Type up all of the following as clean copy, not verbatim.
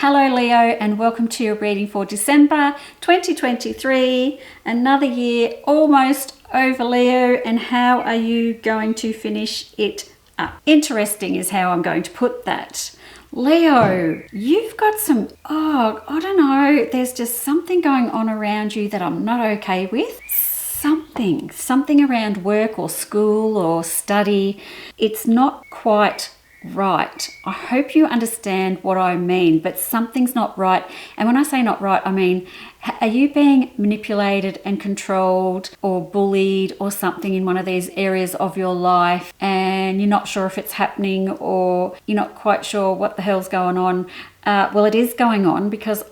Hello Leo, and welcome to your reading for December 2023. Another year almost over, Leo, and how are you going to finish it up? Interesting is how I'm going to put that. Leo, you've got I don't know, there's just something going on around you that I'm not okay with. Something around work or school or study. It's not quite right. I hope you understand what I mean, but something's not right. And when I say not right, I mean, are you being manipulated and controlled or bullied or something in one of these areas of your life, and you're not sure if it's happening or you're not quite sure what the hell's going on? Well, it is going on because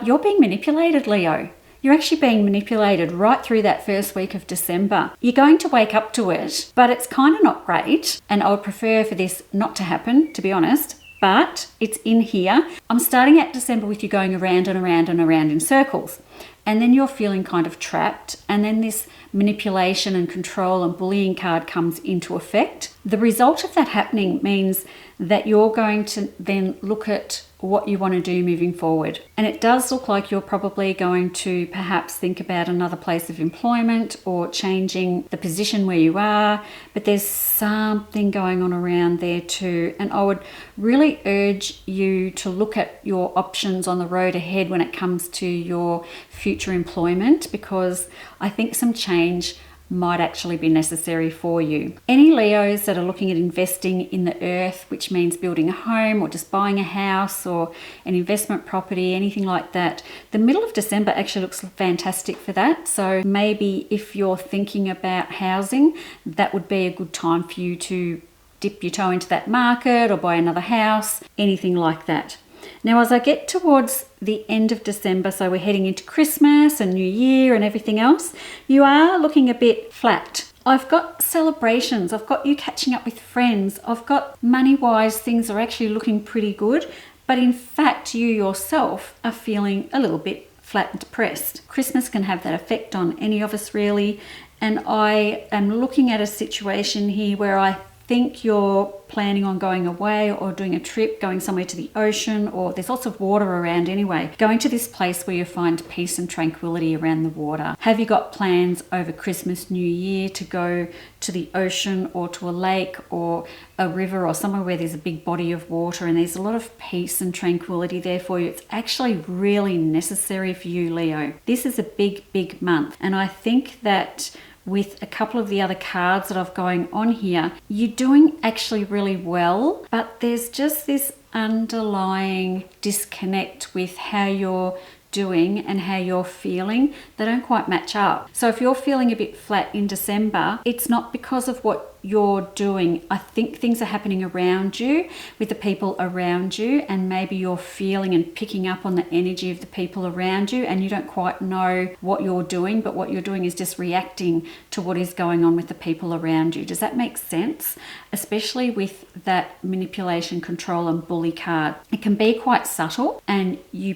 you're being manipulated, Leo. You're actually being manipulated right through that first week of December. You're going to wake up to it, but it's kind of not great. And I would prefer for this not to happen, to be honest, but it's in here. I'm starting at December with you going around and around and around in circles. And then you're feeling kind of trapped. And then this manipulation and control and bullying card comes into effect. The result of that happening means that you're going to then look at what you want to do moving forward. And it does look like you're probably going to perhaps think about another place of employment or changing the position where you are, but there's something going on around there too. And I would really urge you to look at your options on the road ahead when it comes to your future employment, because I think some change might actually be necessary for you. Any Leos that are looking at investing in the earth, which means building a home or just buying a house or an investment property, anything like that, the middle of December actually looks fantastic for that. So maybe if you're thinking about housing, that would be a good time for you to dip your toe into that market or buy another house, anything like that. Now, as I get towards the end of December, so we're heading into Christmas and New Year and everything else, you are looking a bit flat. I've got celebrations, I've got you catching up with friends, I've got money-wise, things are actually looking pretty good, but in fact, you yourself are feeling a little bit flat and depressed. Christmas can have that effect on any of us, really, and I am looking at a situation here where I think you're planning on going away or doing a trip, going somewhere to the ocean, or there's lots of water around anyway. Going to this place where you find peace and tranquility around the water. Have you got plans over Christmas, New Year to go to the ocean or to a lake or a river or somewhere where there's a big body of water and there's a lot of peace and tranquility there for you? It's actually really necessary for you, Leo. This is a big month, and I think that with a couple of the other cards that I've going on here, you're doing actually really well, but there's just this underlying disconnect with how you're doing and how you're feeling. They don't quite match up. So if you're feeling a bit flat in December, it's not because of what you're doing. I think things are happening around you with the people around you, and maybe you're feeling and picking up on the energy of the people around you, and you don't quite know what you're doing, but what you're doing is just reacting to what is going on with the people around you. Does that make sense? Especially with that manipulation, control and bully card. It can be quite subtle, and your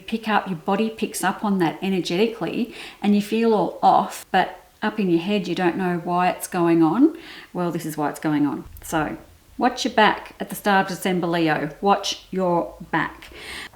body picks up on that energetically, and you feel all off, but up in your head you don't know why it's going on. Well, this is why it's going on. So watch your back at the start of December, Leo. Watch your back.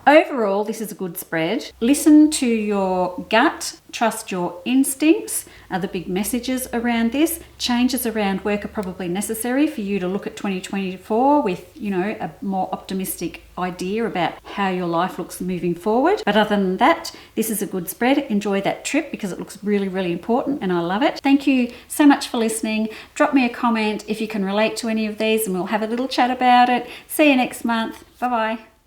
Overall, this is a good spread. Listen to your gut, trust your instincts are the big messages around this. Changes around work are probably necessary for you to look at 2024 with, a more optimistic idea about how your life looks moving forward. But other than that, this is a good spread. Enjoy that trip because it looks really, really important and I love it. Thank you so much for listening. Drop me a comment if you can relate to any of these and we'll have a little chat about it. See you next month. Bye-bye.